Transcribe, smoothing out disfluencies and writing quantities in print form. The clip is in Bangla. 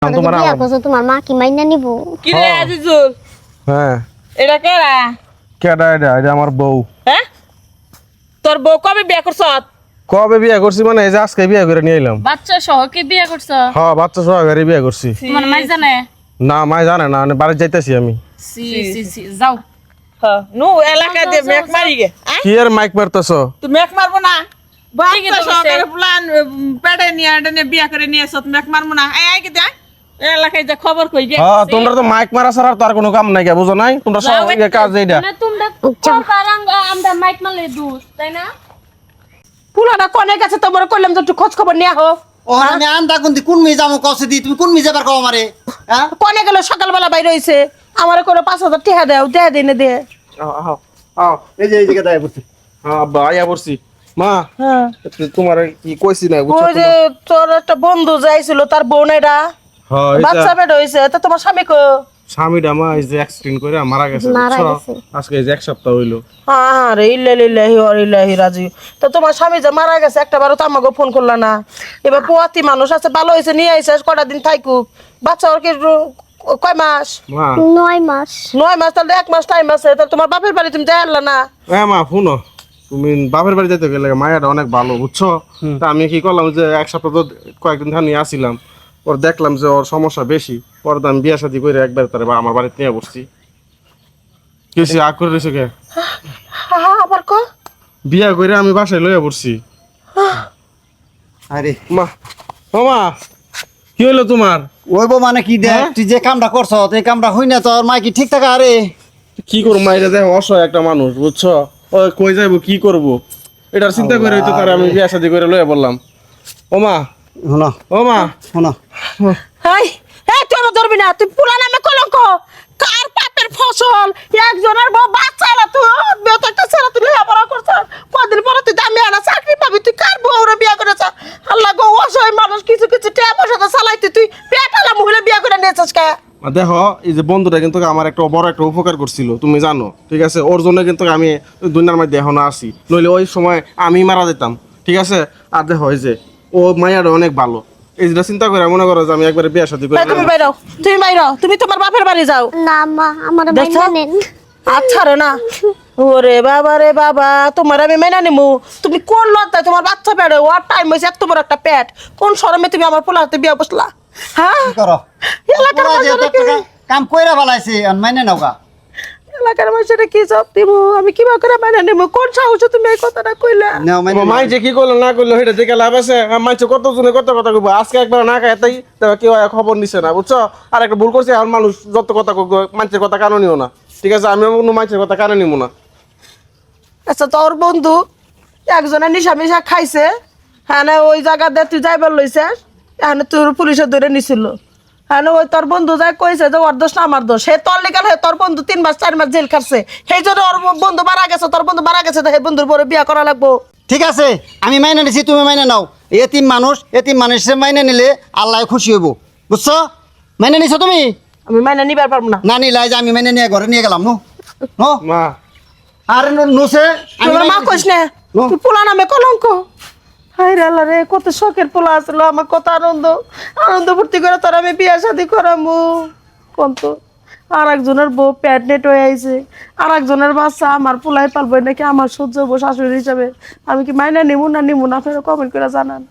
তোমার বিয়া করছো তোমার মা কি মাইনা নিব? কি রে আজিজুল? হ্যাঁ এটা কেরা? কেডা এটা আমার বউ। হ্যাঁ, তোর বউ কবে বিয়া করছ? কবে বিয়ে করছি মানে এই যে আজকে বিয়ে করে নিয়ে এলাম। বাচ্চা সহ কি বিয়ে করছো? হ্যাঁ বাচ্চা সহকারে বিয়ে করছি। তোমার মাই জানে? না মাই জানে না, আমি বাড়ি যাইতেছি আমি। সি সি সি যাও। হ্যাঁ, নু এলাকা দিয়ে মেক মারি গে। কি আর মাইক মারতেছো? তুই মেক মারবো না? ঠিকই বাচ্চা তো সহকারে বলছে। প্লান পেটে নিয়ে বিয়া করে নিয়ে এসত মেক মারবো না? এই কি দে এলাকায় যে খবর কই গে। হ্যাঁ তোমরা তো মাইক মারা ছাড়া তো আর কোনো কাম নাই, বুঝো নাই? তোমরা সব কাজ এইটা। মানে তোমরা করবারাঙ্গা আমরা মাইক মারলে দুধ তাই না? পুলাটা কোনে গেছে তোমার কইলাম যে একটু খোঁজ খবর নিয়া হো। ও আমি আন্দা কোনদি কোন মি যামু কসে দি তুমি কোন মি যাবার কও আমারে হ্যাঁ কোনে গেল সকালবেলা বাইরে হইছে আমারে করে 5000 টাকা দাও দে দিনে দে। এই যে দাই বসছি হ্যাঁ আব্বা আইয়া পড়ছি। মা হ্যাঁ, তোমার কি কইছি না বুঝছো? ওই যে তোর একটা বন্ধু যাইছিল তার বোন এটা হ্যাঁ বাচ্চা পেট হইছে তা তোমার স্বামী কো? স্বামীটা মা এই যে অ্যাক্সিডেন্ট করে মারা গেছে, মারা বুঝছো? গেছে। আজকে এই যে এক সপ্তাহ হইলো। হ্যাঁ রে ইল্লাল্লাহি ওয়া ইলাইহি রাজিউন। তো তোমার স্বামী যে মারা গেছে একটা বারও তো আমাকে ফোন করলা না। এবার পোয়াতি মানুষ আছে ভালো হইছে নিয়ে আইছে কটা দিন থাকুক। বাচ্চা ওর কি কয় মাস? মা 9 মাস। 9 মাস, তাহলে 1 মাস টাইম আছে। তাহলে তোমার বাপের বাড়ি তুমি যাই না? মা শুনো, তুমি বাপের বাড়ি যাইতে গেলে মায়াটা অনেক ভালো, বুঝছো? তা আমি কি করলাম যে এক সপ্তাহ তো কয়েকদিন ধরে নিয়ে আসছিলাম, ওর দেখলাম যে ওর সমস্যা বেশি, পরে তো আমি বিয়া শাদি করে একবার তার আমার বাড়িতে নিয়ে বসছি। কিছু আগ করে রয়েছে কে? হ্যাঁ আবার কো? বিয়া করে আমি বাসায় লইয়া পড়ছি। আরে মা ও মা, কি হইলো তোমার? ওইবো মানে কি দেখ তুই যে কামটা করছ এই কামটা হই না তোর মা কি ঠিক থাকে? আরে কি করবো মা, এটা দেখ অসহায় একটা মানুষ, বুঝছো? ও কই যাইবো কি করবো এটার চিন্তা করে হইতো তার আমি বিয়া শাদি করে লইয়া বললাম। ও মা, শোনো ও মা, শোনো হাই এই তুই আমার ধরবি না, তুই পুরা নামে কলঙ্ক। কার পাপের ফসল? একজনের বউ বাচ্চা এলা তুই বেত একটা ছেলে তুই লেখাপড়া করছ, কদিন পরে তুই দামি আনা চাকরি পাবি, তুই কার বউরে বিয়া করেছ? আল্লাহ গো, অসহায় মানুষ কিছু কিছু টাকা পয়সা তো চালাইতে তুই পেটালা মহিলা বিয়া করে নিয়েছিস কে? দেখো এই যে বন্ধুটা কিন্তু আমার একটা বড় একটা উপকার করছিল, তুমি জানো, ঠিক আছে? ওর জন্য কিন্তু আমি দুনিয়ার মধ্যে এখনো আসি, নইলে ওই সময় আমি মারা যেতাম, ঠিক আছে? আর দেখো এই যে ও মায়াটা অনেক ভালো, এই যেটা চিন্তা করে মনে করো যে আমি একবারে বিয়ে শাদী করে। এই তুমি বাইরো, তুমি বাইরো, তুমি তোমার বাপের বাড়ি যাও। না মা আমার দেখছো? মাইনা নেন। আচ্ছা রে না, ওরে বাবা রে বাবা, তোমার আমি মেনে নিমু। তুমি কোন লজ্জায় তোমার বাচ্চা পেটে ওর টাইম হয়েছে এত বড় একটা পেট, কোন শরমে তুমি আমার পোলা হাতে বিয়া বসলা? হ্যাঁ কি করো এলাকার পুরা যে মানুষেরা কি- কাম কইরা বালাইছে আর মাইনে নাও গা এলাকার মানুষেরা কি জব দিব? আমি কিবা করে মেনে নিমু? কোন সাহসে তুমি এই কথাটা কইলা? নাও মাইনে মাই যে কি করলো না করলো সেটা দেখে লাভ আছে? মাইছে কত জনে কত কথা কইবো, আজকে একবার না খায় তাই কেউ খবর নিছে না, বুঝছো? আর একটা ভুল করছে, আর মানুষ যত কথা মানুষের কথা কানো নিও না, ঠিক আছে? আমি কোনো মানুষের কথা কানে নিবো না। আচ্ছা তোর বন্ধু একজনে নিশা মিশা খাইছে, হ্যাঁ না ওই জায়গাতে তুই যাইবার লইছিস, হ্যাঁ তোর পুলিশে ধরে নিছিল, হ্যাঁ ওই তোর বন্ধু যাই কইছে যে ওর দোষ না আমার দোষ, সে তোর লিগাল হয়ে তোর বন্ধু 3 মাস 4 মাস জেল খাটছে, সেই জন্য ওর বন্ধু মারা গেছে, তোর বন্ধু মারা গেছে, সেই বন্ধুর পরে বিয়া করা লাগবো। ঠিক আছে আমি মাইনে নিছি তুমি মাইনে নাও। এতিম মানুষের মাইনে নিলে আল্লাহ খুশি হইব, বুঝছো? মাইনে নিছো তুমি? আমি মাইনা নিবার পারবো না। না নিলাই যে আমি মাইনে নিয়ে ঘরে নিয়ে গেলাম নো নো মা আর নুসে তোমার মা কইস না নো। তুই পোলা নামে কলঙ্ক। হাই রে আল্লাহ রে, কত শখের পোলা আসছিল, আমার কত আনন্দ ফুর্তি করে তোর আমি বিয়া শাদি করামু, কোন তো আর একজনের বউ প্যাডনেট হয়ে আইছে, আর একজনের বাচ্চা আমার পোলাই পালবো নাকি আমার সহ্য হবো শাশুড়ি হিসাবে? আমি কি মাইনা নিমু না আপনারা কমেন্ট করে জানান।